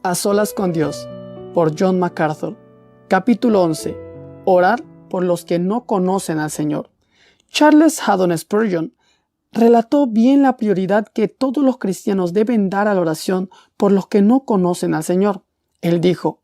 A solas con Dios, por John MacArthur. Capítulo 11. Orar por los que no conocen al Señor. Charles Haddon Spurgeon relató bien la prioridad que todos los cristianos deben dar a la oración por los que no conocen al Señor. Él dijo: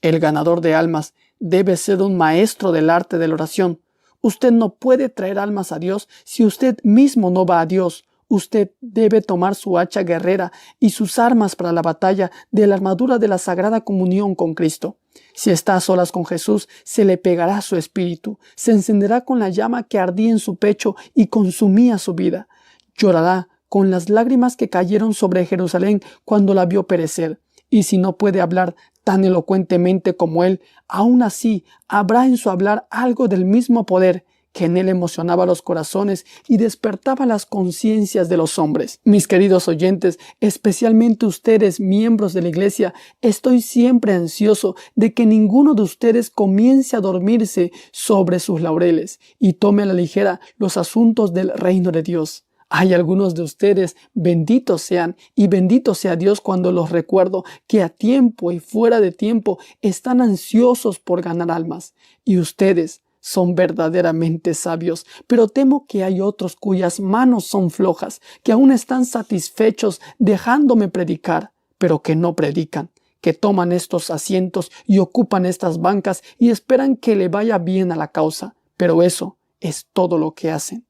el ganador de almas debe ser un maestro del arte de la oración. Usted no puede traer almas a Dios si usted mismo no va a Dios. Usted debe tomar su hacha guerrera y sus armas para la batalla de la armadura de la Sagrada Comunión con Cristo. Si está a solas con Jesús, se le pegará su espíritu, se encenderá con la llama que ardía en su pecho y consumía su vida. Llorará con las lágrimas que cayeron sobre Jerusalén cuando la vio perecer. Y si no puede hablar tan elocuentemente como él, aún así habrá en su hablar algo del mismo poder que en él emocionaba los corazones y despertaba las conciencias de los hombres. Mis queridos oyentes, especialmente ustedes, miembros de la iglesia, estoy siempre ansioso de que ninguno de ustedes comience a dormirse sobre sus laureles y tome a la ligera los asuntos del reino de Dios. Hay algunos de ustedes, benditos sean y bendito sea Dios cuando los recuerdo, que a tiempo y fuera de tiempo están ansiosos por ganar almas. Y ustedes son verdaderamente sabios, pero temo que hay otros cuyas manos son flojas, que aún están satisfechos dejándome predicar, pero que no predican, que toman estos asientos y ocupan estas bancas y esperan que le vaya bien a la causa, pero eso es todo lo que hacen.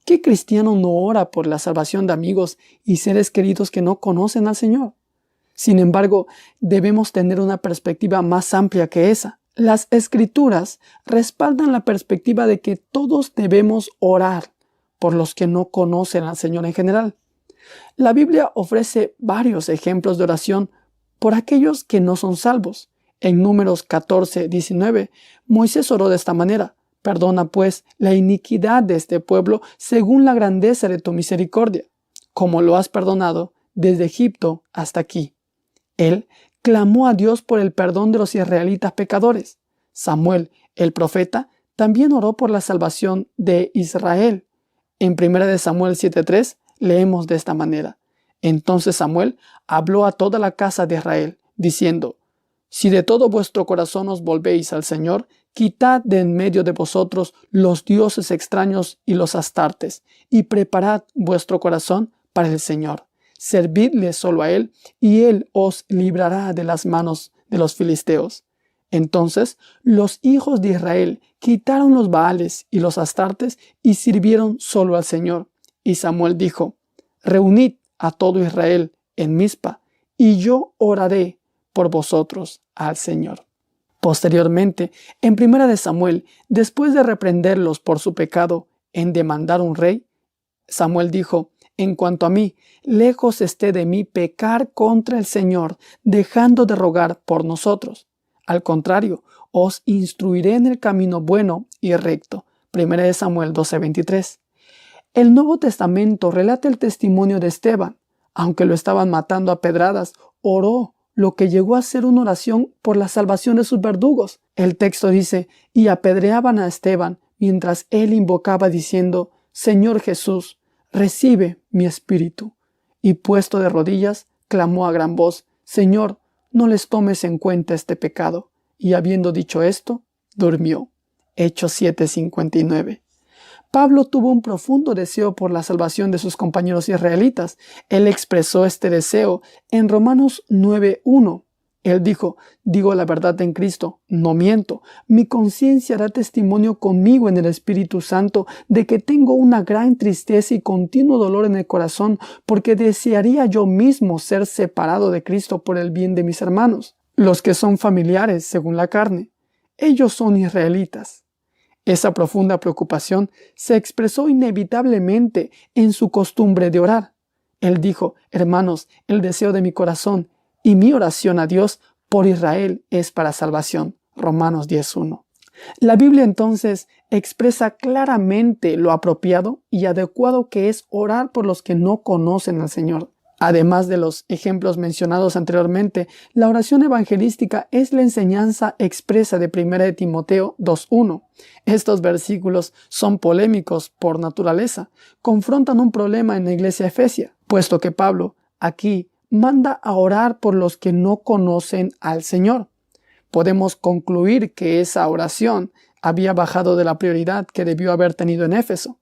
¿Qué cristiano no ora por la salvación de amigos y seres queridos que no conocen al Señor? Sin embargo, debemos tener una perspectiva más amplia que esa. Las Escrituras respaldan la perspectiva de que todos debemos orar por los que no conocen al Señor en general. La Biblia ofrece varios ejemplos de oración por aquellos que no son salvos. En Números 14:19, Moisés oró de esta manera: perdona pues la iniquidad de este pueblo según la grandeza de tu misericordia, como lo has perdonado desde Egipto hasta aquí. Él clamó a Dios por el perdón de los israelitas pecadores. Samuel, el profeta, también oró por la salvación de Israel. En 1 Samuel 7:3 leemos de esta manera: entonces Samuel habló a toda la casa de Israel, diciendo: si de todo vuestro corazón os volvéis al Señor, quitad de en medio de vosotros los dioses extraños y los astartes, y preparad vuestro corazón para el Señor. Servidle solo a Él, y Él os librará de las manos de los filisteos. Entonces los hijos de Israel quitaron los Baales y los astartes y sirvieron solo al Señor. Y Samuel dijo: reunid a todo Israel en Mizpa, y yo oraré por vosotros al Señor. Posteriormente, en 1 Samuel, después de reprenderlos por su pecado en demandar un rey, Samuel dijo: en cuanto a mí, lejos esté de mí pecar contra el Señor, dejando de rogar por nosotros. Al contrario, os instruiré en el camino bueno y recto. 1 Samuel 12:23. El Nuevo Testamento relata el testimonio de Esteban. Aunque lo estaban matando a pedradas, oró, lo que llegó a ser una oración por la salvación de sus verdugos. El texto dice: y apedreaban a Esteban mientras él invocaba diciendo: Señor Jesús, recibe mi espíritu. Y puesto de rodillas, clamó a gran voz: Señor, no les tomes en cuenta este pecado. Y habiendo dicho esto, durmió. Hechos 7:59. Pablo tuvo un profundo deseo por la salvación de sus compañeros israelitas. Él expresó este deseo en Romanos 9:1. Él dijo: digo la verdad en Cristo, no miento. Mi conciencia da testimonio conmigo en el Espíritu Santo de que tengo una gran tristeza y continuo dolor en el corazón, porque desearía yo mismo ser separado de Cristo por el bien de mis hermanos, los que son familiares según la carne. Ellos son israelitas. Esa profunda preocupación se expresó inevitablemente en su costumbre de orar. Él dijo: hermanos, el deseo de mi corazón y mi oración a Dios por Israel es para salvación. Romanos 10:1. La Biblia entonces expresa claramente lo apropiado y adecuado que es orar por los que no conocen al Señor. Además de los ejemplos mencionados anteriormente, la oración evangelística es la enseñanza expresa de 1 de Timoteo 2:1. Estos versículos son polémicos por naturaleza, confrontan un problema en la iglesia efesia, puesto que Pablo aquí manda a orar por los que no conocen al Señor. Podemos concluir que esa oración había bajado de la prioridad que debió haber tenido en Éfeso.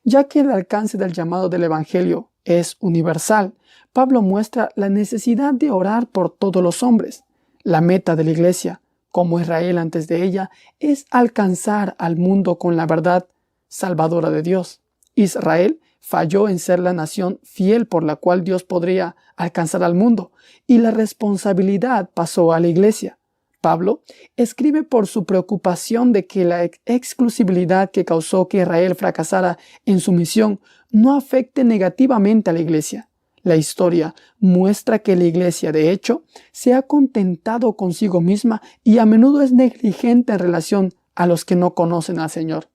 Ya que el alcance del llamado del Evangelio es universal, Pablo muestra la necesidad de orar por todos los hombres. La meta de la iglesia, como Israel antes de ella, es alcanzar al mundo con la verdad salvadora de Dios. Israel falló en ser la nación fiel por la cual Dios podría alcanzar al mundo, y la responsabilidad pasó a la iglesia. Pablo escribe por su preocupación de que la exclusividad que causó que Israel fracasara en su misión no afecte negativamente a la iglesia. La historia muestra que la iglesia, de hecho, se ha contentado consigo misma y a menudo es negligente en relación a los que no conocen al Señor.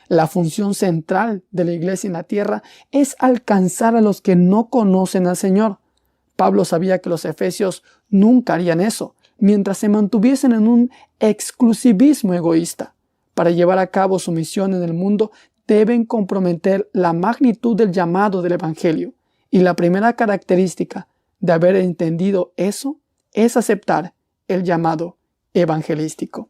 La función central de la iglesia en la tierra es alcanzar a los que no conocen al Señor. Pablo sabía que los efesios nunca harían eso, mientras se mantuviesen en un exclusivismo egoísta. Para llevar a cabo su misión en el mundo, deben comprometer la magnitud del llamado del Evangelio. Y la primera característica de haber entendido eso es aceptar el llamado evangelístico.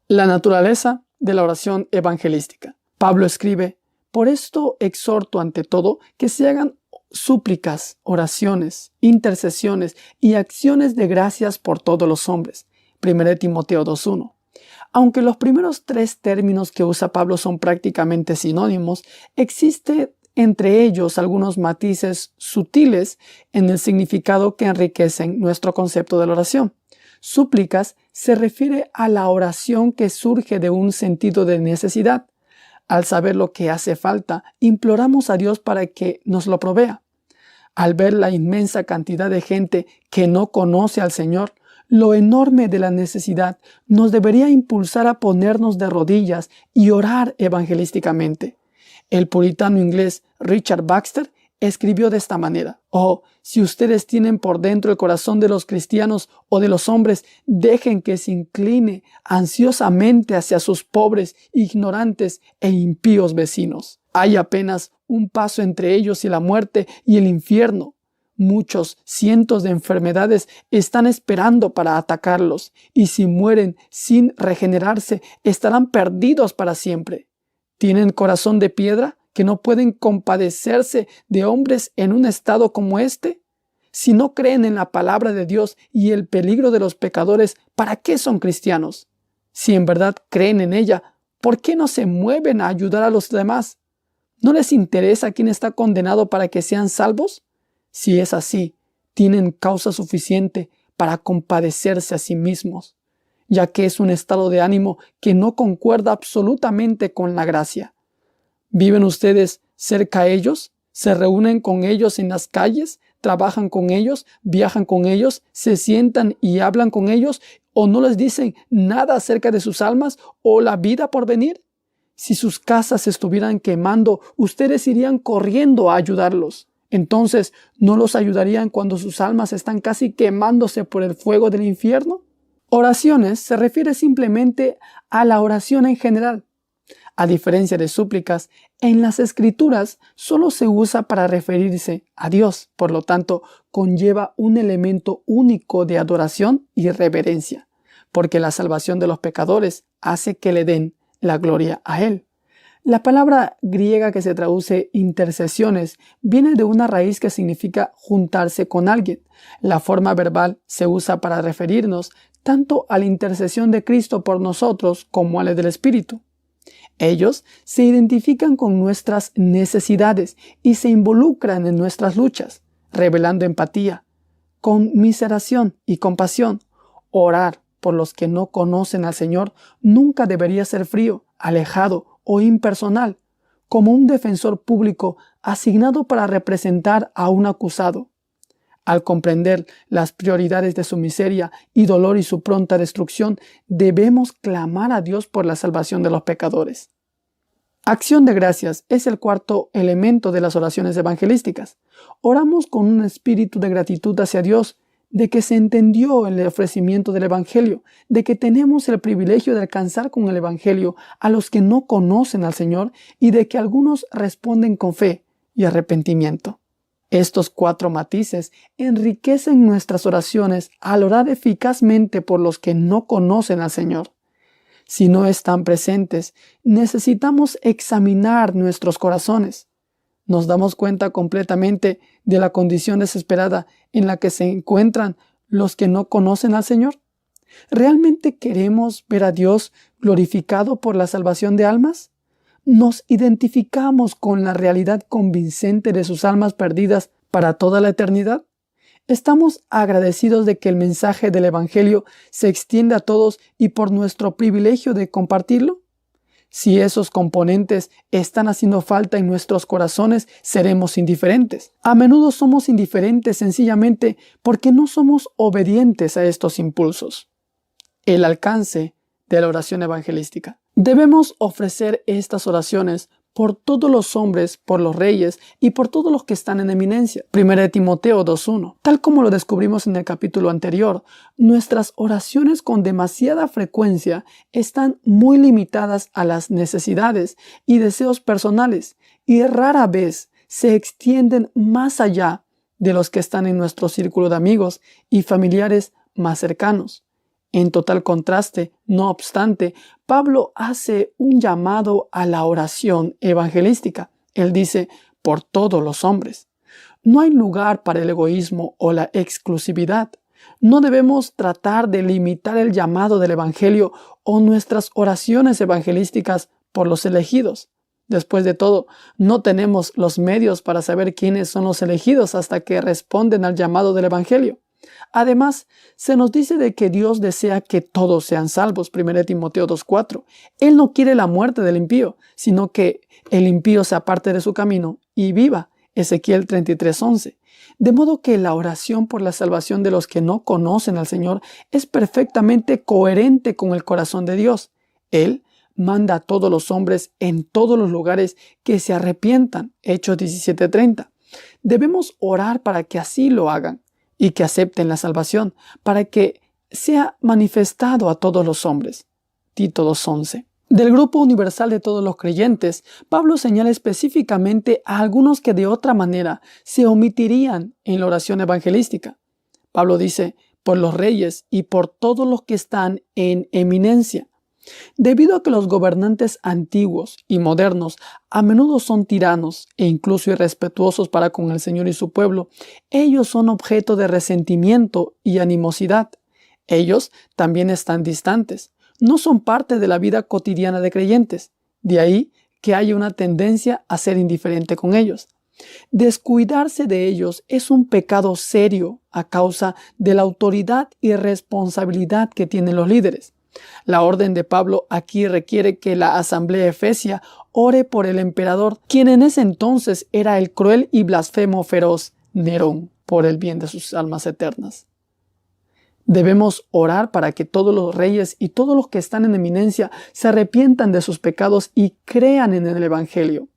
La naturaleza de la oración evangelística. Pablo escribe: por esto exhorto ante todo que se hagan súplicas, oraciones, intercesiones y acciones de gracias por todos los hombres. 1 Timoteo 2:1. Aunque los primeros 3 términos que usa Pablo son prácticamente sinónimos, existe entre ellos algunos matices sutiles en el significado que enriquecen nuestro concepto de la oración. Súplicas se refiere a la oración que surge de un sentido de necesidad. Al saber lo que hace falta, imploramos a Dios para que nos lo provea. Al ver la inmensa cantidad de gente que no conoce al Señor, lo enorme de la necesidad nos debería impulsar a ponernos de rodillas y orar evangelísticamente. El puritano inglés Richard Baxter escribió de esta manera: oh, si ustedes tienen por dentro el corazón de los cristianos o de los hombres, dejen que se incline ansiosamente hacia sus pobres, ignorantes e impíos vecinos. Hay apenas un paso entre ellos y la muerte y el infierno. Muchos cientos de enfermedades están esperando para atacarlos, y si mueren sin regenerarse, estarán perdidos para siempre. ¿Tienen corazón de piedra que no pueden compadecerse de hombres en un estado como este? Si no creen en la palabra de Dios y el peligro de los pecadores, ¿para qué son cristianos? Si en verdad creen en ella, ¿por qué no se mueven a ayudar a los demás? ¿No les interesa quién está condenado para que sean salvos? Si es así, tienen causa suficiente para compadecerse a sí mismos, ya que es un estado de ánimo que no concuerda absolutamente con la gracia. ¿Viven ustedes cerca a ellos? ¿Se reúnen con ellos en las calles? ¿Trabajan con ellos? ¿Viajan con ellos? ¿Se sientan y hablan con ellos? ¿O no les dicen nada acerca de sus almas o la vida por venir? Si sus casas se estuvieran quemando, ustedes irían corriendo a ayudarlos. Entonces, ¿no los ayudarían cuando sus almas están casi quemándose por el fuego del infierno? Oraciones se refiere simplemente a la oración en general. A diferencia de súplicas, en las Escrituras solo se usa para referirse a Dios, por lo tanto, conlleva un elemento único de adoración y reverencia, porque la salvación de los pecadores hace que le den la gloria a Él. La palabra griega que se traduce intercesiones viene de una raíz que significa juntarse con alguien. La forma verbal se usa para referirnos tanto a la intercesión de Cristo por nosotros como a la del Espíritu. Ellos se identifican con nuestras necesidades y se involucran en nuestras luchas, revelando empatía, conmiseración y compasión. Orar por los que no conocen al Señor nunca debería ser frío, alejado o impersonal, como un defensor público asignado para representar a un acusado. Al comprender las prioridades de su miseria y dolor y su pronta destrucción, debemos clamar a Dios por la salvación de los pecadores. Acción de gracias es el cuarto elemento de las oraciones evangelísticas. Oramos con un espíritu de gratitud hacia Dios, de que se entendió el ofrecimiento del Evangelio, de que tenemos el privilegio de alcanzar con el Evangelio a los que no conocen al Señor y de que algunos responden con fe y arrepentimiento. Estos 4 matices enriquecen nuestras oraciones al orar eficazmente por los que no conocen al Señor. Si no están presentes, necesitamos examinar nuestros corazones. Nos damos cuenta completamente de la condición desesperada en la que se encuentran los que no conocen al Señor. ¿Realmente queremos ver a Dios glorificado por la salvación de almas? ¿Nos identificamos con la realidad convincente de sus almas perdidas para toda la eternidad? ¿Estamos agradecidos de que el mensaje del Evangelio se extienda a todos y por nuestro privilegio de compartirlo? Si esos componentes están haciendo falta en nuestros corazones, seremos indiferentes. A menudo somos indiferentes sencillamente porque no somos obedientes a estos impulsos. El alcance de la oración evangelística. Debemos ofrecer estas oraciones por todos los hombres, por los reyes y por todos los que están en eminencia. 1 Timoteo 2:1. Tal como lo descubrimos en el capítulo anterior, nuestras oraciones con demasiada frecuencia están muy limitadas a las necesidades y deseos personales y rara vez se extienden más allá de los que están en nuestro círculo de amigos y familiares más cercanos. En total contraste, no obstante, Pablo hace un llamado a la oración evangelística. Él dice, por todos los hombres. No hay lugar para el egoísmo o la exclusividad. No debemos tratar de limitar el llamado del Evangelio o nuestras oraciones evangelísticas por los elegidos. Después de todo, no tenemos los medios para saber quiénes son los elegidos hasta que responden al llamado del Evangelio. Además, se nos dice de que Dios desea que todos sean salvos, 1 Timoteo 2:4. Él no quiere la muerte del impío, sino que el impío se aparte de su camino y viva, Ezequiel 33:11. De modo que la oración por la salvación de los que no conocen al Señor es perfectamente coherente con el corazón de Dios. Él manda a todos los hombres en todos los lugares que se arrepientan, Hechos 17:30. Debemos orar para que así lo hagan y que acepten la salvación, para que sea manifestado a todos los hombres. Tito 2:11. Del grupo universal de todos los creyentes, Pablo señala específicamente a algunos que de otra manera se omitirían en la oración evangelística. Pablo dice, por los reyes y por todos los que están en eminencia. Debido a que los gobernantes antiguos y modernos a menudo son tiranos e incluso irrespetuosos para con el Señor y su pueblo, ellos son objeto de resentimiento y animosidad. Ellos también están distantes, no son parte de la vida cotidiana de creyentes, de ahí que haya una tendencia a ser indiferente con ellos. Descuidarse de ellos es un pecado serio a causa de la autoridad y responsabilidad que tienen los líderes. La orden de Pablo aquí requiere que la asamblea efesia ore por el emperador, quien en ese entonces era el cruel y blasfemo feroz Nerón, por el bien de sus almas eternas. Debemos orar para que todos los reyes y todos los que están en eminencia se arrepientan de sus pecados y crean en el Evangelio.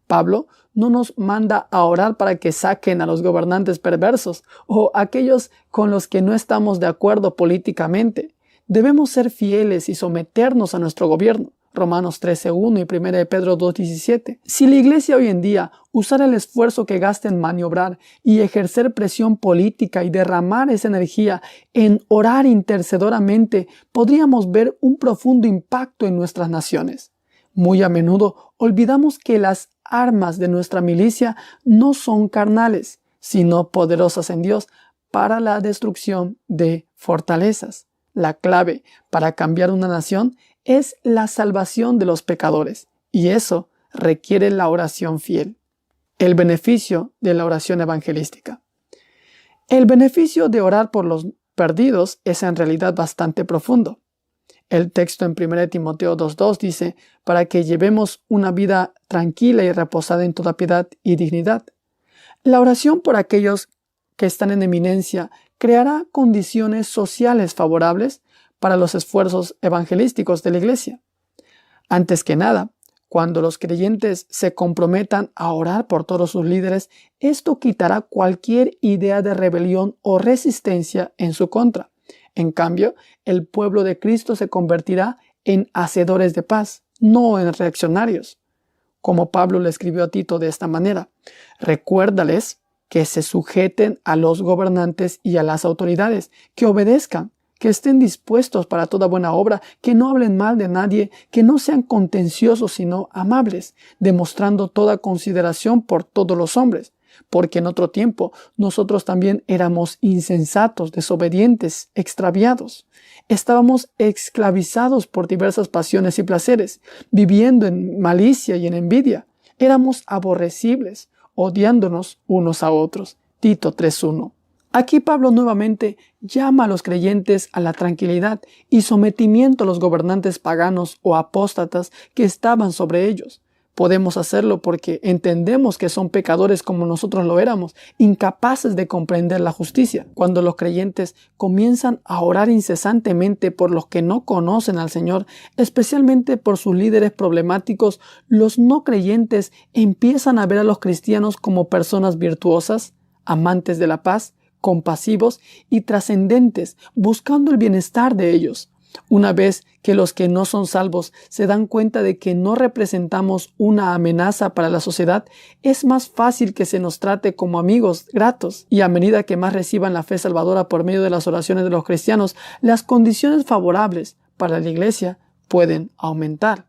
Pablo no nos manda a orar para que saquen a los gobernantes perversos o aquellos con los que no estamos de acuerdo políticamente. Debemos ser fieles y someternos a nuestro gobierno. Romanos 13:1 y 1 Pedro 2:17. Si la iglesia hoy en día usara el esfuerzo que gasta en maniobrar y ejercer presión política y derramar esa energía en orar intercedoramente, podríamos ver un profundo impacto en nuestras naciones. Muy a menudo olvidamos que las armas de nuestra milicia no son carnales, sino poderosas en Dios para la destrucción de fortalezas. La clave para cambiar una nación es la salvación de los pecadores, y eso requiere la oración fiel. El beneficio de la oración evangelística. El beneficio de orar por los perdidos es en realidad bastante profundo. El texto en 1 Timoteo 2:2 dice, para que llevemos una vida tranquila y reposada en toda piedad y dignidad. La oración por aquellos que están en eminencia creará condiciones sociales favorables para los esfuerzos evangelísticos de la iglesia. Antes que nada, Cuando los creyentes se comprometan a orar por todos sus líderes, esto quitará cualquier idea de rebelión o resistencia en su contra. En cambio, el pueblo de Cristo se convertirá en hacedores de paz, no en reaccionarios. Como Pablo le escribió a Tito de esta manera: recuérdales que se sujeten a los gobernantes y a las autoridades, que obedezcan, que estén dispuestos para toda buena obra, que no hablen mal de nadie, que no sean contenciosos sino amables, demostrando toda consideración por todos los hombres. Porque en otro tiempo nosotros también éramos insensatos, desobedientes, extraviados. Estábamos esclavizados por diversas pasiones y placeres, viviendo en malicia y en envidia. Éramos aborrecibles, odiándonos unos a otros. Tito 3:1. Aquí Pablo nuevamente llama a los creyentes a la tranquilidad y sometimiento a los gobernantes paganos o apóstatas que estaban sobre ellos. Podemos hacerlo porque entendemos que son pecadores como nosotros lo éramos, incapaces de comprender la justicia. Cuando los creyentes comienzan a orar incesantemente por los que no conocen al Señor, especialmente por sus líderes problemáticos, los no creyentes empiezan a ver a los cristianos como personas virtuosas, amantes de la paz, compasivos y trascendentes, buscando el bienestar de ellos. Una vez que los que no son salvos se dan cuenta de que no representamos una amenaza para la sociedad, es más fácil que se nos trate como amigos gratos, y a medida que más reciban la fe salvadora por medio de las oraciones de los cristianos, las condiciones favorables para la iglesia pueden aumentar.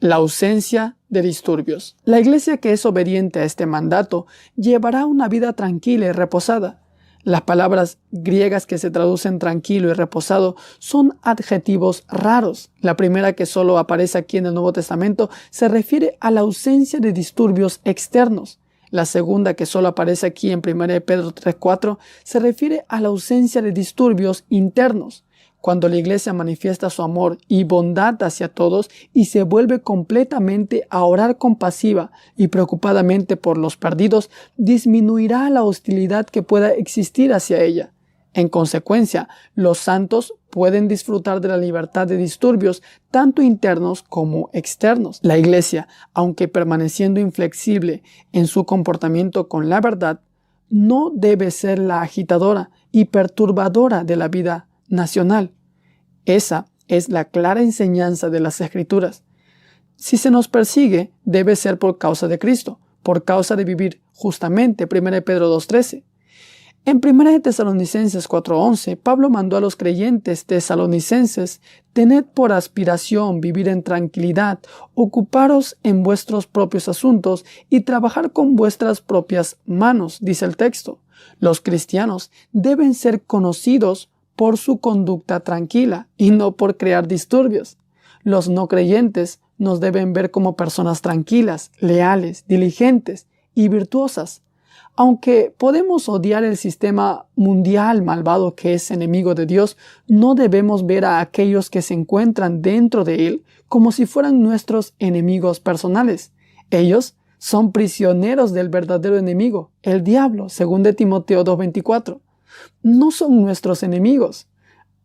La ausencia de disturbios. La iglesia que es obediente a este mandato llevará una vida tranquila y reposada. Las palabras griegas que se traducen tranquilo y reposado son adjetivos raros. La primera, que solo aparece aquí en el Nuevo Testamento, se refiere a la ausencia de disturbios externos. La segunda, que solo aparece aquí en 1 Pedro 3:4, se refiere a la ausencia de disturbios internos. Cuando la iglesia manifiesta su amor y bondad hacia todos y se vuelve completamente a orar compasiva y preocupadamente por los perdidos, disminuirá la hostilidad que pueda existir hacia ella. En consecuencia, los santos pueden disfrutar de la libertad de disturbios, tanto internos como externos. La iglesia, aunque permaneciendo inflexible en su comportamiento con la verdad, no debe ser la agitadora y perturbadora de la vida nacional. Esa es la clara enseñanza de las Escrituras. Si se nos persigue, debe ser por causa de Cristo, por causa de vivir justamente. 1 Pedro 2:13. En 1 Tesalonicenses 4:11, Pablo mandó a los creyentes tesalonicenses: tened por aspiración vivir en tranquilidad, ocuparos en vuestros propios asuntos y trabajar con vuestras propias manos, dice el texto. Los cristianos deben ser conocidos por su conducta tranquila y no por crear disturbios. Los no creyentes nos deben ver como personas tranquilas, leales, diligentes y virtuosas. Aunque podemos odiar el sistema mundial malvado que es enemigo de Dios, no debemos ver a aquellos que se encuentran dentro de él como si fueran nuestros enemigos personales. Ellos son prisioneros del verdadero enemigo, el diablo, según de Timoteo 2:24. No son nuestros enemigos,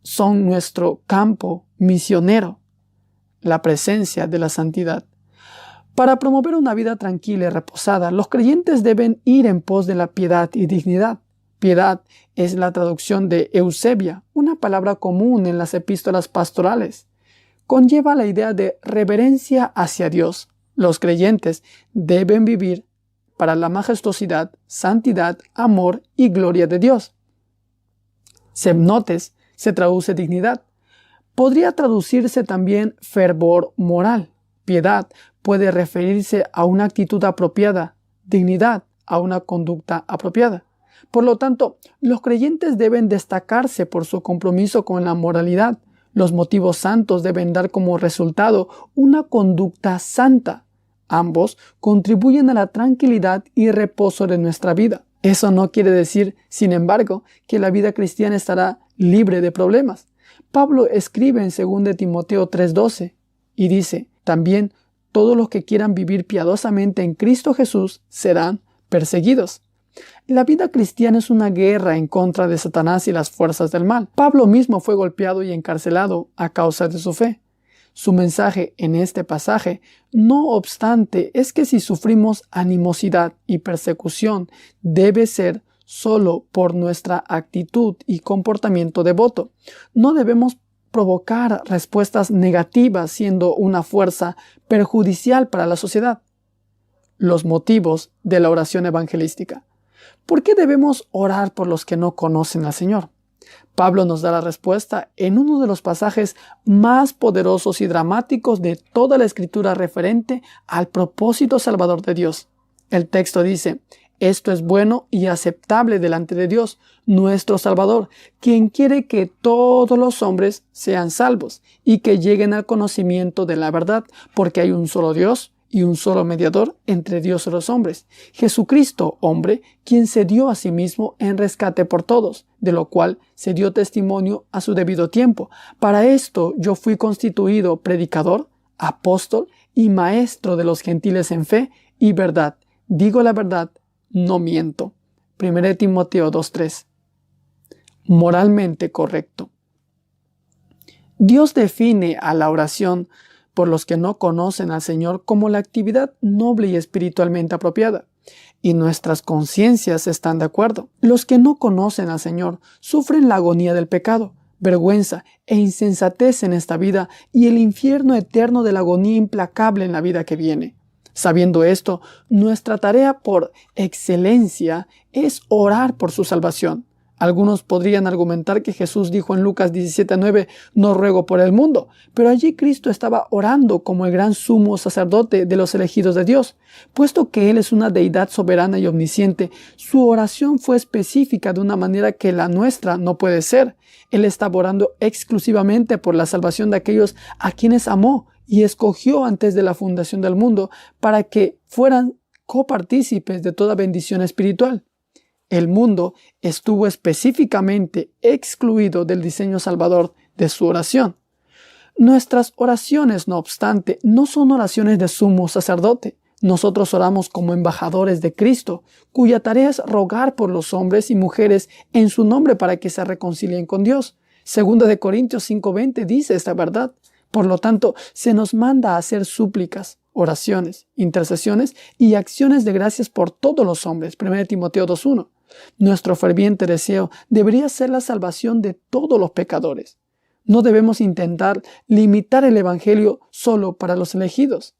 son nuestro campo misionero, la presencia de la santidad. Para promover una vida tranquila y reposada, los creyentes deben ir en pos de la piedad y dignidad. Piedad es la traducción de eusebia, una palabra común en las epístolas pastorales. Conlleva la idea de reverencia hacia Dios. Los creyentes deben vivir para la majestuosidad, santidad, amor y gloria de Dios. Semnotes se traduce dignidad. Podría traducirse también fervor moral. Piedad puede referirse a una actitud apropiada, dignidad a una conducta apropiada. Por lo tanto, los creyentes deben destacarse por su compromiso con la moralidad. Los motivos santos deben dar como resultado una conducta santa. Ambos contribuyen a la tranquilidad y reposo de nuestra vida. Eso no quiere decir, sin embargo, que la vida cristiana estará libre de problemas. Pablo escribe en 2 Timoteo 3:12 y dice: también todos los que quieran vivir piadosamente en Cristo Jesús serán perseguidos. La vida cristiana es una guerra en contra de Satanás y las fuerzas del mal. Pablo mismo fue golpeado y encarcelado a causa de su fe. Su mensaje en este pasaje, no obstante, es que si sufrimos animosidad y persecución, debe ser solo por nuestra actitud y comportamiento devoto. No debemos provocar respuestas negativas siendo una fuerza perjudicial para la sociedad. Los motivos de la oración evangelística. ¿Por qué debemos orar por los que no conocen al Señor? Pablo nos da la respuesta en uno de los pasajes más poderosos y dramáticos de toda la Escritura referente al propósito salvador de Dios. El texto dice: esto es bueno y aceptable delante de Dios, nuestro Salvador, quien quiere que todos los hombres sean salvos y que lleguen al conocimiento de la verdad, porque hay un solo Dios y un solo mediador entre Dios y los hombres, Jesucristo, hombre, quien se dio a sí mismo en rescate por todos, de lo cual se dio testimonio a su debido tiempo. Para esto yo fui constituido predicador, apóstol y maestro de los gentiles en fe y verdad. Digo la verdad, no miento. 1 Timoteo 2:3. Moralmente correcto. Dios define a la oración por los que no conocen al Señor como la actividad noble y espiritualmente apropiada. Y nuestras conciencias están de acuerdo. Los que no conocen al Señor sufren la agonía del pecado, vergüenza e insensatez en esta vida y el infierno eterno de la agonía implacable en la vida que viene. Sabiendo esto, nuestra tarea por excelencia es orar por su salvación. Algunos podrían argumentar que Jesús dijo en Lucas 17:9, no ruego por el mundo, pero allí Cristo estaba orando como el gran sumo sacerdote de los elegidos de Dios. Puesto que Él es una deidad soberana y omnisciente, su oración fue específica de una manera que la nuestra no puede ser. Él estaba orando exclusivamente por la salvación de aquellos a quienes amó y escogió antes de la fundación del mundo para que fueran copartícipes de toda bendición espiritual. El mundo estuvo específicamente excluido del diseño salvador de su oración. Nuestras oraciones, no obstante, no son oraciones de sumo sacerdote. Nosotros oramos como embajadores de Cristo, cuya tarea es rogar por los hombres y mujeres en su nombre para que se reconcilien con Dios. 2 Corintios 5:20 dice esta verdad. Por lo tanto, se nos manda a hacer súplicas, oraciones, intercesiones y acciones de gracias por todos los hombres. 1 Timoteo 2:1. Nuestro ferviente deseo debería ser la salvación de todos los pecadores. No debemos intentar limitar el Evangelio solo para los elegidos.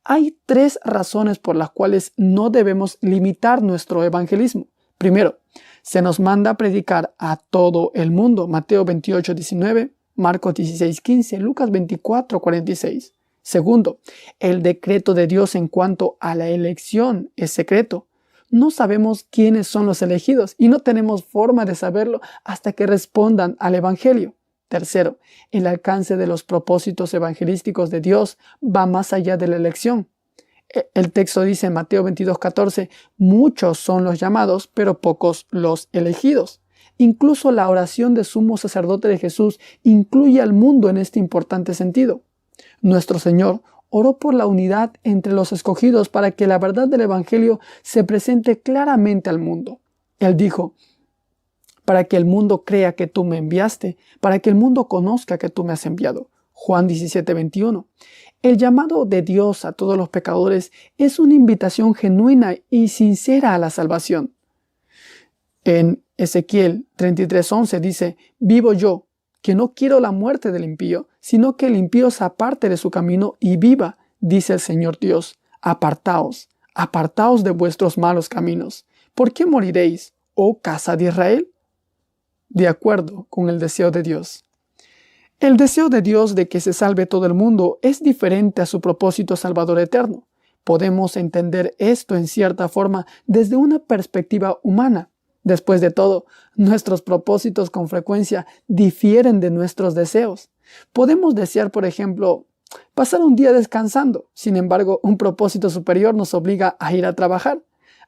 Hay 3 razones por las cuales no debemos limitar nuestro evangelismo. Primero, se nos manda a predicar a todo el mundo. Mateo 28:19, Marcos 16:15, Lucas 24:46. Segundo, el decreto de Dios en cuanto a la elección es secreto. No sabemos quiénes son los elegidos y no tenemos forma de saberlo hasta que respondan al Evangelio. Tercero, el alcance de los propósitos evangelísticos de Dios va más allá de la elección. El texto dice en Mateo 22:14, muchos son los llamados, pero pocos los elegidos. Incluso la oración de sumo sacerdote de Jesús incluye al mundo en este importante sentido. Nuestro Señor oró por la unidad entre los escogidos para que la verdad del Evangelio se presente claramente al mundo. Él dijo, para que el mundo crea que tú me enviaste, para que el mundo conozca que tú me has enviado. Juan 17:21. El llamado de Dios a todos los pecadores es una invitación genuina y sincera a la salvación. En Ezequiel 33:11 dice, vivo yo, que no quiero la muerte del impío, sino que el impío se aparte de su camino y viva, dice el Señor Dios. Apartaos, apartaos de vuestros malos caminos. ¿Por qué moriréis, oh casa de Israel? De acuerdo con el deseo de Dios. El deseo de Dios de que se salve todo el mundo es diferente a su propósito salvador eterno. Podemos entender esto en cierta forma desde una perspectiva humana. Después de todo, nuestros propósitos con frecuencia difieren de nuestros deseos. Podemos desear, por ejemplo, pasar un día descansando. Sin embargo, un propósito superior nos obliga a ir a trabajar.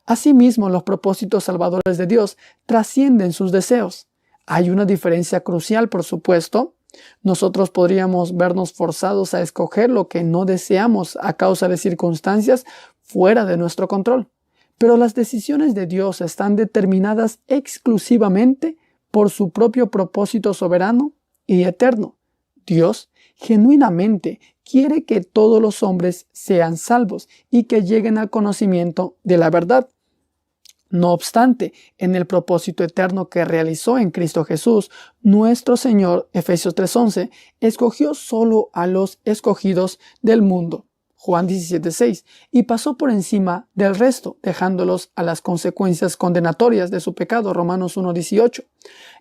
Asimismo, los propósitos salvadores de Dios trascienden sus deseos. Hay una diferencia crucial, por supuesto. Nosotros podríamos vernos forzados a escoger lo que no deseamos a causa de circunstancias fuera de nuestro control. Pero las decisiones de Dios están determinadas exclusivamente por su propio propósito soberano y eterno. Dios genuinamente quiere que todos los hombres sean salvos y que lleguen al conocimiento de la verdad. No obstante, en el propósito eterno que realizó en Cristo Jesús, nuestro Señor, Efesios 3:11, escogió solo a los escogidos del mundo, Juan 17:6, y pasó por encima del resto, dejándolos a las consecuencias condenatorias de su pecado, Romanos 1:18.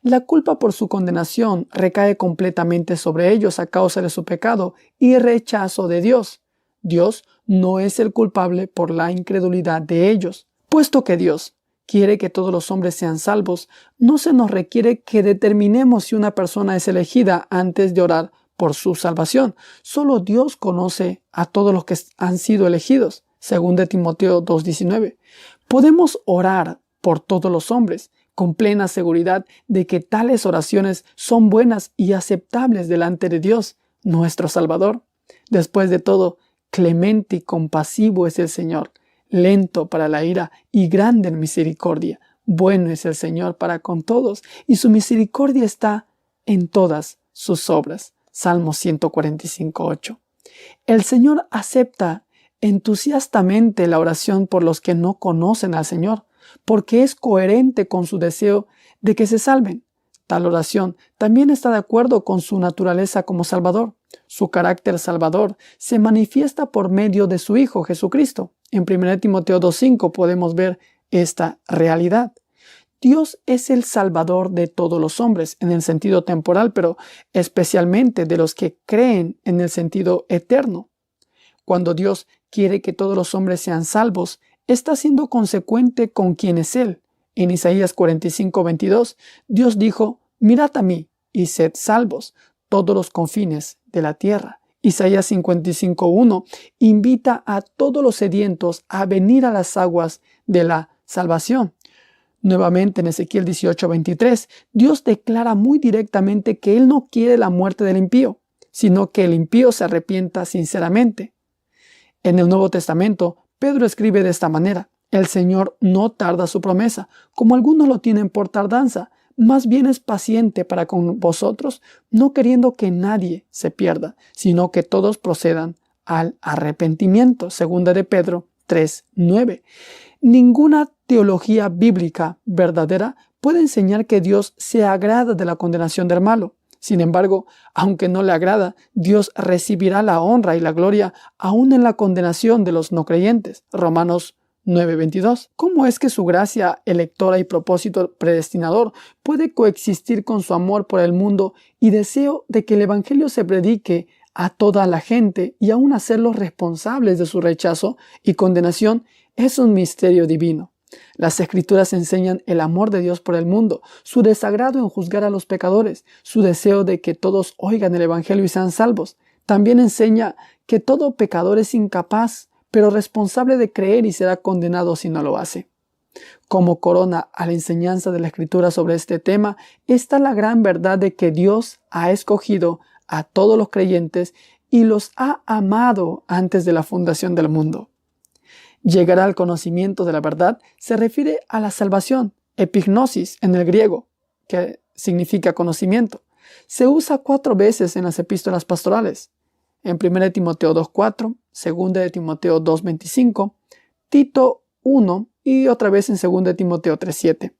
La culpa por su condenación recae completamente sobre ellos a causa de su pecado y rechazo de Dios. Dios no es el culpable por la incredulidad de ellos. Puesto que Dios quiere que todos los hombres sean salvos, no se nos requiere que determinemos si una persona es elegida antes de orar por su salvación. Solo Dios conoce a todos los que han sido elegidos, según de Timoteo 2:19. Podemos orar por todos los hombres, con plena seguridad de que tales oraciones son buenas y aceptables delante de Dios, nuestro Salvador. Después de todo, clemente y compasivo es el Señor, lento para la ira y grande en misericordia. Bueno es el Señor para con todos, y su misericordia está en todas sus obras. Salmo 145:8. El Señor acepta entusiastamente la oración por los que no conocen al Señor, porque es coherente con su deseo de que se salven. Tal oración también está de acuerdo con su naturaleza como Salvador. Su carácter salvador se manifiesta por medio de su Hijo Jesucristo. En 1 Timoteo 2:5 podemos ver esta realidad. Dios es el Salvador de todos los hombres en el sentido temporal, pero especialmente de los que creen en el sentido eterno. Cuando Dios quiere que todos los hombres sean salvos, está siendo consecuente con quien es Él. En Isaías 45:22, Dios dijo: «Mirad a mí y sed salvos, todos los confines de la tierra». Isaías 55:1 invita a todos los sedientos a venir a las aguas de la salvación. Nuevamente en Ezequiel 18:23, Dios declara muy directamente que Él no quiere la muerte del impío, sino que el impío se arrepienta sinceramente. En el Nuevo Testamento, Pedro escribe de esta manera: «El Señor no tarda su promesa, como algunos lo tienen por tardanza, más bien es paciente para con vosotros, no queriendo que nadie se pierda, sino que todos procedan al arrepentimiento». Segunda de Pedro 3:9. Ninguna teología bíblica verdadera puede enseñar que Dios se agrada de la condenación del malo. Sin embargo, aunque no le agrada, Dios recibirá la honra y la gloria aún en la condenación de los no creyentes. Romanos 9:22. ¿Cómo es que su gracia electora y propósito predestinador puede coexistir con su amor por el mundo y deseo de que el Evangelio se predique a toda la gente y aún hacerlos responsables de su rechazo y condenación? Es un misterio divino. Las Escrituras enseñan el amor de Dios por el mundo, su desagrado en juzgar a los pecadores, su deseo de que todos oigan el Evangelio y sean salvos. También enseña que todo pecador es incapaz, pero responsable de creer y será condenado si no lo hace. Como corona a la enseñanza de la Escritura sobre este tema está la gran verdad de que Dios ha escogido a todos los creyentes y los ha amado antes de la fundación del mundo. Llegar al conocimiento de la verdad se refiere a la salvación, epignosis en el griego, que significa conocimiento. Se usa 4 veces en las epístolas pastorales. En 1 Timoteo 2:4, 2 Timoteo 2:25, Tito 1 y otra vez en 2 Timoteo 3:7.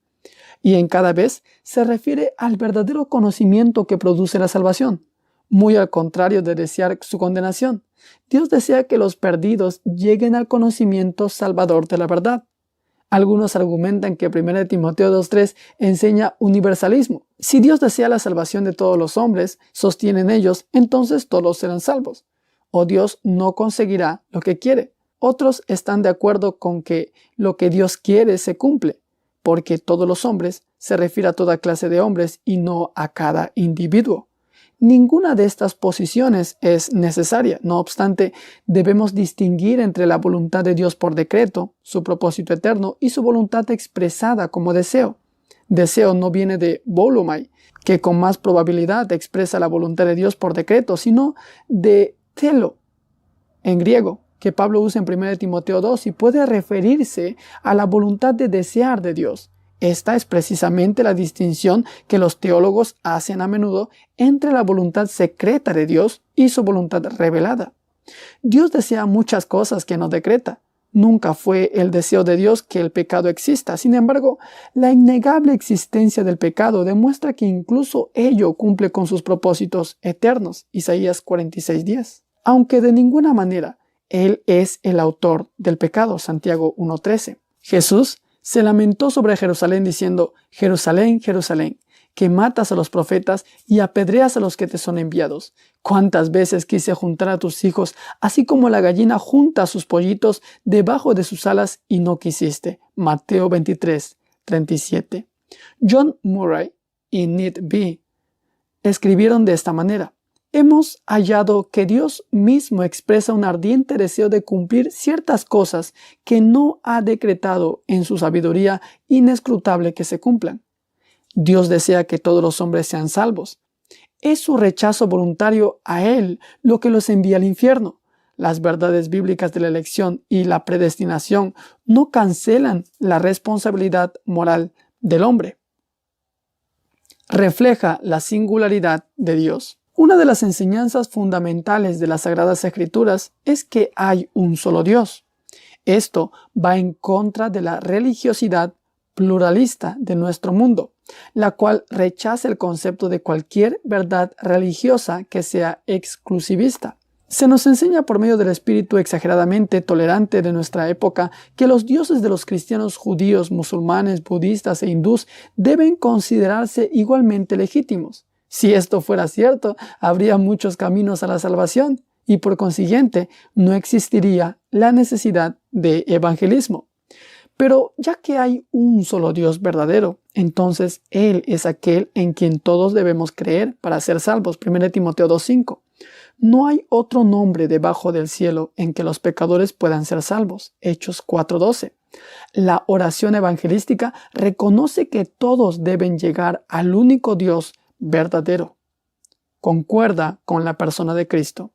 Y en cada vez se refiere al verdadero conocimiento que produce la salvación, muy al contrario de desear su condenación. Dios desea que los perdidos lleguen al conocimiento salvador de la verdad. Algunos argumentan que 1 Timoteo 2:3 enseña universalismo. Si Dios desea la salvación de todos los hombres, sostienen ellos, entonces todos serán salvos. O Dios no conseguirá lo que quiere. Otros están de acuerdo con que lo que Dios quiere se cumple, porque todos los hombres se refiere a toda clase de hombres y no a cada individuo. Ninguna de estas posiciones es necesaria. No obstante, debemos distinguir entre la voluntad de Dios por decreto, su propósito eterno, y su voluntad expresada como deseo. Deseo no viene de volomai, que con más probabilidad expresa la voluntad de Dios por decreto, sino de telo, en griego, que Pablo usa en 1 Timoteo 2 y puede referirse a la voluntad de desear de Dios. Esta es precisamente la distinción que los teólogos hacen a menudo entre la voluntad secreta de Dios y su voluntad revelada. Dios desea muchas cosas que no decreta. Nunca fue el deseo de Dios que el pecado exista. Sin embargo, la innegable existencia del pecado demuestra que incluso ello cumple con sus propósitos eternos. Isaías 46:10. Aunque de ninguna manera Él es el autor del pecado. Santiago 1:13. Jesús se lamentó sobre Jerusalén diciendo: Jerusalén, Jerusalén, que matas a los profetas y apedreas a los que te son enviados. ¿Cuántas veces quise juntar a tus hijos, así como la gallina junta a sus pollitos debajo de sus alas, y no quisiste? Mateo 23:37. John Murray y Ned B. escribieron de esta manera: hemos hallado que Dios mismo expresa un ardiente deseo de cumplir ciertas cosas que no ha decretado en su sabiduría inescrutable que se cumplan. Dios desea que todos los hombres sean salvos. Es su rechazo voluntario a Él lo que los envía al infierno. Las verdades bíblicas de la elección y la predestinación no cancelan la responsabilidad moral del hombre. Refleja la singularidad de Dios. Una de las enseñanzas fundamentales de las Sagradas Escrituras es que hay un solo Dios. Esto va en contra de la religiosidad pluralista de nuestro mundo, la cual rechaza el concepto de cualquier verdad religiosa que sea exclusivista. Se nos enseña por medio del espíritu exageradamente tolerante de nuestra época que los dioses de los cristianos, judíos, musulmanes, budistas e hindús deben considerarse igualmente legítimos. Si esto fuera cierto, habría muchos caminos a la salvación y por consiguiente no existiría la necesidad de evangelismo. Pero ya que hay un solo Dios verdadero, entonces Él es aquel en quien todos debemos creer para ser salvos. 1 Timoteo 2:5. No hay otro nombre debajo del cielo en que los pecadores puedan ser salvos. Hechos 4:12. La oración evangelística reconoce que todos deben llegar al único Dios verdadero. Concuerda con la persona de Cristo.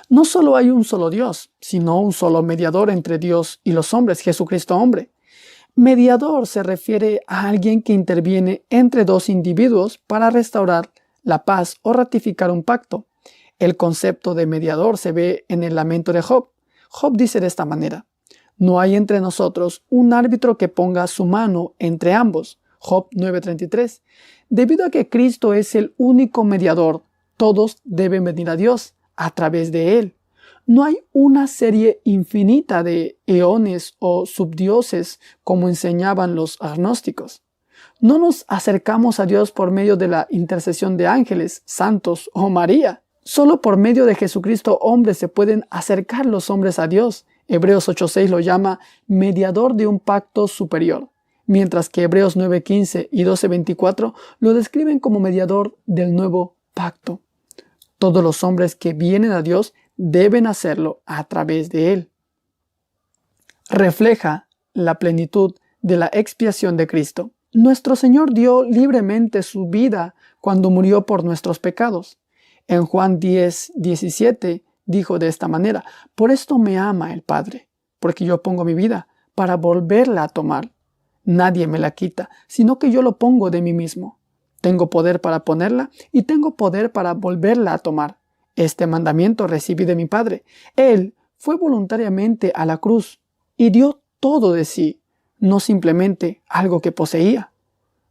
No solo hay un solo Dios, sino un solo mediador entre Dios y los hombres, Jesucristo hombre. Mediador se refiere a alguien que interviene entre dos individuos para restaurar la paz o ratificar un pacto. El concepto de mediador se ve en el lamento de Job. Job dice de esta manera: no hay entre nosotros un árbitro que ponga su mano entre ambos. Job 9:33. Debido a que Cristo es el único mediador, todos deben venir a Dios a través de Él. No hay una serie infinita de eones o subdioses como enseñaban los agnósticos. No nos acercamos a Dios por medio de la intercesión de ángeles, santos o María. Solo por medio de Jesucristo hombre se pueden acercar los hombres a Dios. Hebreos 8:6 lo llama mediador de un pacto superior, mientras que Hebreos 9:15 y 12:24 lo describen como mediador del nuevo pacto. Todos los hombres que vienen a Dios deben hacerlo a través de Él. Refleja la plenitud de la expiación de Cristo. Nuestro Señor dio libremente su vida cuando murió por nuestros pecados. En Juan 10:17 dijo de esta manera: por esto me ama el Padre, porque yo pongo mi vida para volverla a tomar. Nadie me la quita, sino que yo lo pongo de mí mismo. Tengo poder para ponerla y tengo poder para volverla a tomar. Este mandamiento recibí de mi Padre. Él fue voluntariamente a la cruz y dio todo de sí, no simplemente algo que poseía.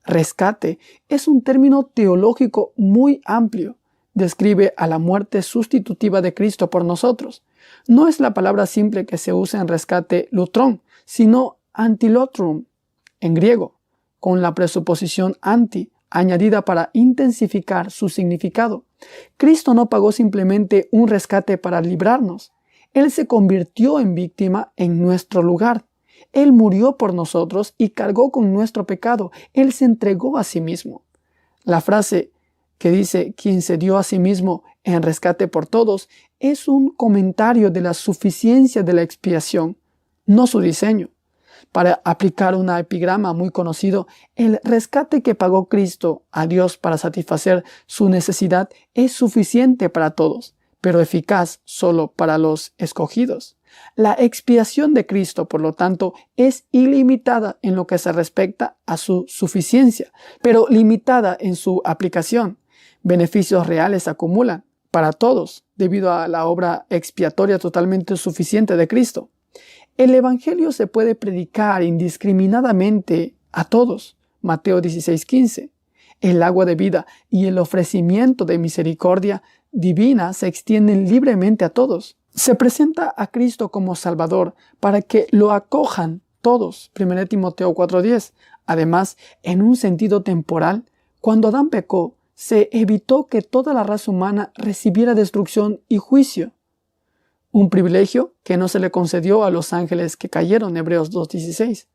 Rescate es un término teológico muy amplio. Describe a la muerte sustitutiva de Cristo por nosotros. No es la palabra simple que se usa en rescate lutrón, sino antilotrum en griego, con la presuposición anti, añadida para intensificar su significado. Cristo no pagó simplemente un rescate para librarnos. Él se convirtió en víctima en nuestro lugar. Él murió por nosotros y cargó con nuestro pecado. Él se entregó a sí mismo. La frase que dice quien se dio a sí mismo en rescate por todos es un comentario de la suficiencia de la expiación, no su diseño. Para aplicar un epigrama muy conocido, el rescate que pagó Cristo a Dios para satisfacer su necesidad es suficiente para todos, pero eficaz solo para los escogidos. La expiación de Cristo, por lo tanto, es ilimitada en lo que se respecta a su suficiencia, pero limitada en su aplicación. Beneficios reales se acumulan para todos debido a la obra expiatoria totalmente suficiente de Cristo. El Evangelio se puede predicar indiscriminadamente a todos. Mateo 16:15. El agua de vida y el ofrecimiento de misericordia divina se extienden libremente a todos. Se presenta a Cristo como Salvador para que lo acojan todos. 1 Timoteo 4:10. Además, en un sentido temporal, cuando Adán pecó, se evitó que toda la raza humana recibiera destrucción y juicio. Un privilegio que no se le concedió a los ángeles que cayeron, Hebreos 2:16.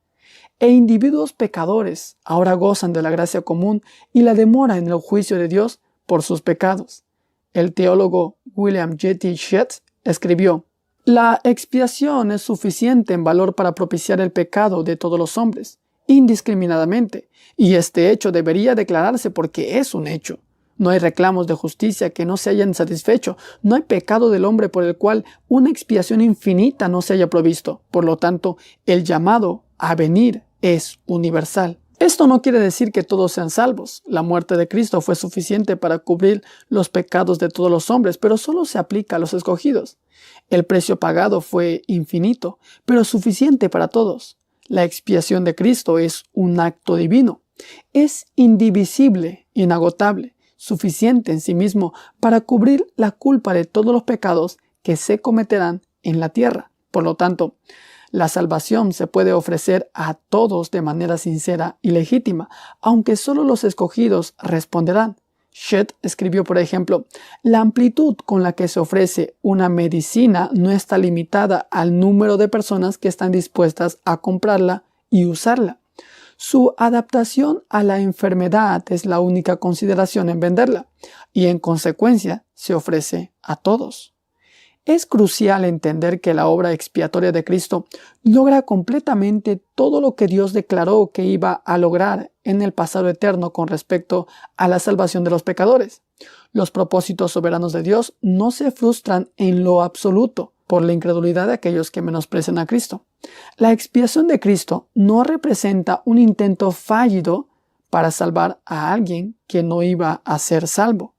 E individuos pecadores ahora gozan de la gracia común y la demora en el juicio de Dios por sus pecados. El teólogo William J.T. Shedd escribió: la expiación es suficiente en valor para propiciar el pecado de todos los hombres, indiscriminadamente, y este hecho debería declararse porque es un hecho. No hay reclamos de justicia que no se hayan satisfecho, no hay pecado del hombre por el cual una expiación infinita no se haya provisto. Por lo tanto, el llamado a venir es universal. Esto no quiere decir que todos sean salvos. La muerte de Cristo fue suficiente para cubrir los pecados de todos los hombres, pero solo se aplica a los escogidos. El precio pagado fue infinito, pero suficiente para todos. La expiación de Cristo es un acto divino. Es indivisible, inagotable, suficiente en sí mismo para cubrir la culpa de todos los pecados que se cometerán en la tierra. Por lo tanto, la salvación se puede ofrecer a todos de manera sincera y legítima, aunque solo los escogidos responderán. Shedd escribió, por ejemplo: la amplitud con la que se ofrece una medicina no está limitada al número de personas que están dispuestas a comprarla y usarla. Su adaptación a la enfermedad es la única consideración en venderla, y en consecuencia se ofrece a todos. Es crucial entender que la obra expiatoria de Cristo logra completamente todo lo que Dios declaró que iba a lograr en el pasado eterno con respecto a la salvación de los pecadores. Los propósitos soberanos de Dios no se frustran en lo absoluto por la incredulidad de aquellos que menosprecian a Cristo. La expiación de Cristo no representa un intento fallido para salvar a alguien que no iba a ser salvo.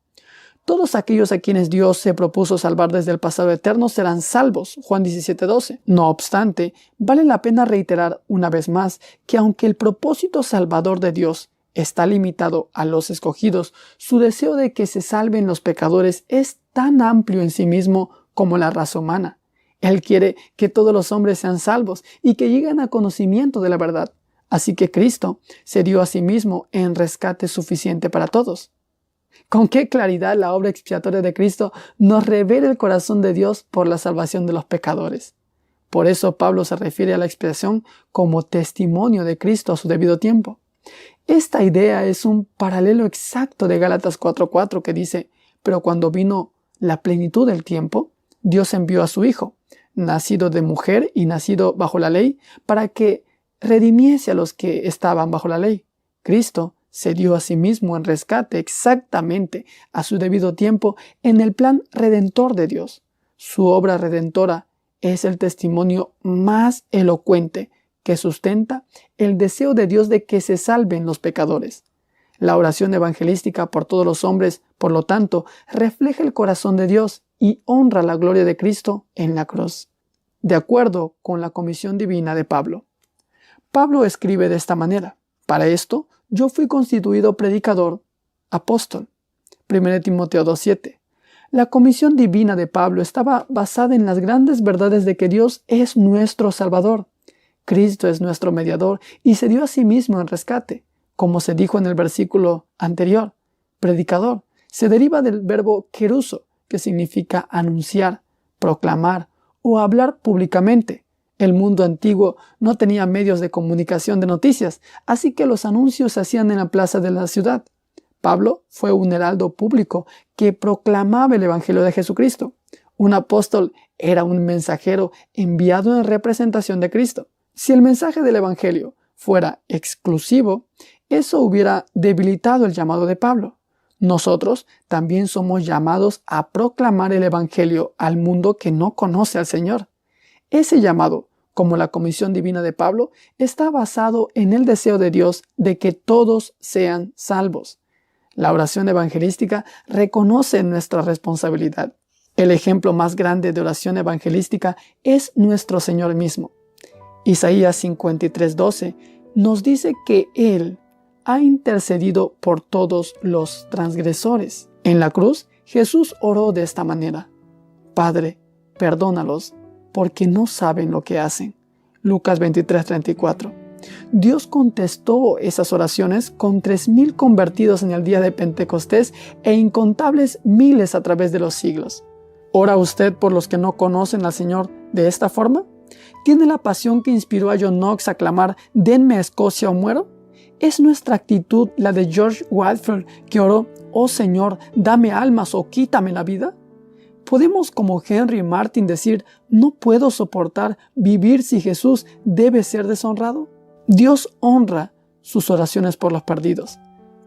Todos aquellos a quienes Dios se propuso salvar desde el pasado eterno serán salvos. Juan 17:12. No obstante, vale la pena reiterar una vez más que aunque el propósito salvador de Dios está limitado a los escogidos, su deseo de que se salven los pecadores es tan amplio en sí mismo como la raza humana. Él quiere que todos los hombres sean salvos y que lleguen a conocimiento de la verdad. Así que Cristo se dio a sí mismo en rescate suficiente para todos. Con qué claridad la obra expiatoria de Cristo nos revela el corazón de Dios por la salvación de los pecadores. Por eso Pablo se refiere a la expiación como testimonio de Cristo a su debido tiempo. Esta idea es un paralelo exacto de Gálatas 4:4 que dice: pero cuando vino la plenitud del tiempo, Dios envió a su Hijo, nacido de mujer y nacido bajo la ley, para que redimiese a los que estaban bajo la ley. Cristo se dio a sí mismo en rescate exactamente a su debido tiempo en el plan redentor de Dios. Su obra redentora es el testimonio más elocuente que sustenta el deseo de Dios de que se salven los pecadores. La oración evangelística por todos los hombres, por lo tanto, refleja el corazón de Dios y honra la gloria de Cristo en la cruz. De acuerdo con la comisión divina de Pablo. Pablo escribe de esta manera: para esto, yo fui constituido predicador, apóstol. 1 Timoteo 2:7. La comisión divina de Pablo estaba basada en las grandes verdades de que Dios es nuestro Salvador. Cristo es nuestro mediador y se dio a sí mismo en rescate. Como se dijo en el versículo anterior, predicador se deriva del verbo keruso, que significa anunciar, proclamar o hablar públicamente. El mundo antiguo no tenía medios de comunicación de noticias, así que los anuncios se hacían en la plaza de la ciudad. Pablo fue un heraldo público que proclamaba el Evangelio de Jesucristo. Un apóstol era un mensajero enviado en representación de Cristo. Si el mensaje del Evangelio fuera exclusivo, eso hubiera debilitado el llamado de Pablo. Nosotros también somos llamados a proclamar el Evangelio al mundo que no conoce al Señor. Ese llamado, como la comisión divina de Pablo, está basado en el deseo de Dios de que todos sean salvos. La oración evangelística reconoce nuestra responsabilidad. El ejemplo más grande de oración evangelística es nuestro Señor mismo. Isaías 53:12 nos dice que Él ha intercedido por todos los transgresores. En la cruz, Jesús oró de esta manera: Padre, perdónalos, porque no saben lo que hacen. Lucas 23:34. Dios contestó esas oraciones con 3,000 convertidos en el día de Pentecostés e incontables miles a través de los siglos. ¿Ora usted por los que no conocen al Señor de esta forma? ¿Tiene la pasión que inspiró a John Knox a clamar: denme a Escocia o muero? ¿Es nuestra actitud la de George Whitefield, que oró: oh Señor, dame almas o quítame la vida? ¿Podemos, como Henry Martin, decir: no puedo soportar vivir si Jesús debe ser deshonrado? Dios honra sus oraciones por los perdidos.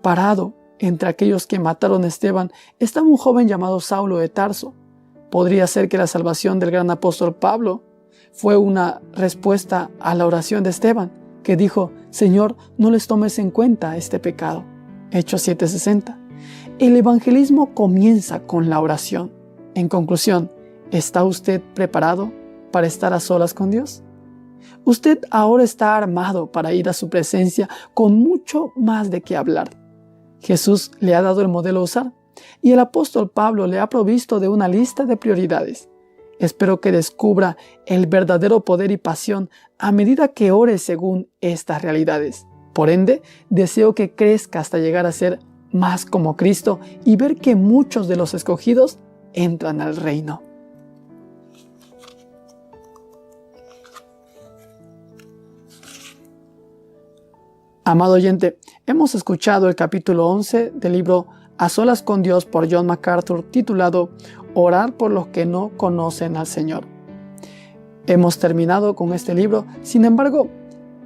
Parado entre aquellos que mataron a Esteban estaba un joven llamado Saulo de Tarso. Podría ser que la salvación del gran apóstol Pablo fue una respuesta a la oración de Esteban, que dijo: Señor, no les tomes en cuenta este pecado. Hechos 7:60. El evangelismo comienza con la oración. En conclusión, ¿está usted preparado para estar a solas con Dios? Usted ahora está armado para ir a su presencia con mucho más de qué hablar. Jesús le ha dado el modelo a usar y el apóstol Pablo le ha provisto de una lista de prioridades. Espero que descubra el verdadero poder y pasión a medida que ore según estas realidades. Por ende, deseo que crezca hasta llegar a ser más como Cristo y ver que muchos de los escogidos entran al reino. Amado oyente, hemos escuchado el capítulo 11 del libro A Solas con Dios por John MacArthur, titulado Orar por los que no conocen al Señor. Hemos terminado con este libro. Sin embargo,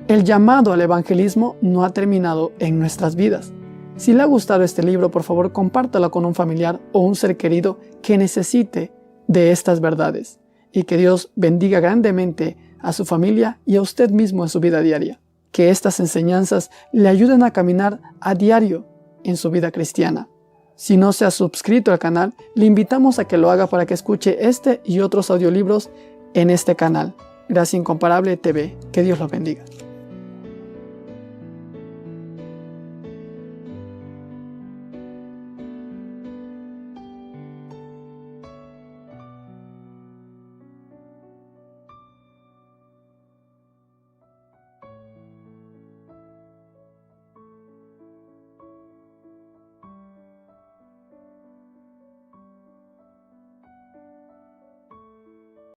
el llamado al evangelismo no ha terminado en nuestras vidas. Si le ha gustado este libro, por favor, compártalo con un familiar o un ser querido que necesite de estas verdades, y que Dios bendiga grandemente a su familia y a usted mismo en su vida diaria. Que estas enseñanzas le ayuden a caminar a diario en su vida cristiana. Si no se ha suscrito al canal, le invitamos a que lo haga para que escuche este y otros audiolibros en este canal. Gracia Incomparable TV. Que Dios los bendiga.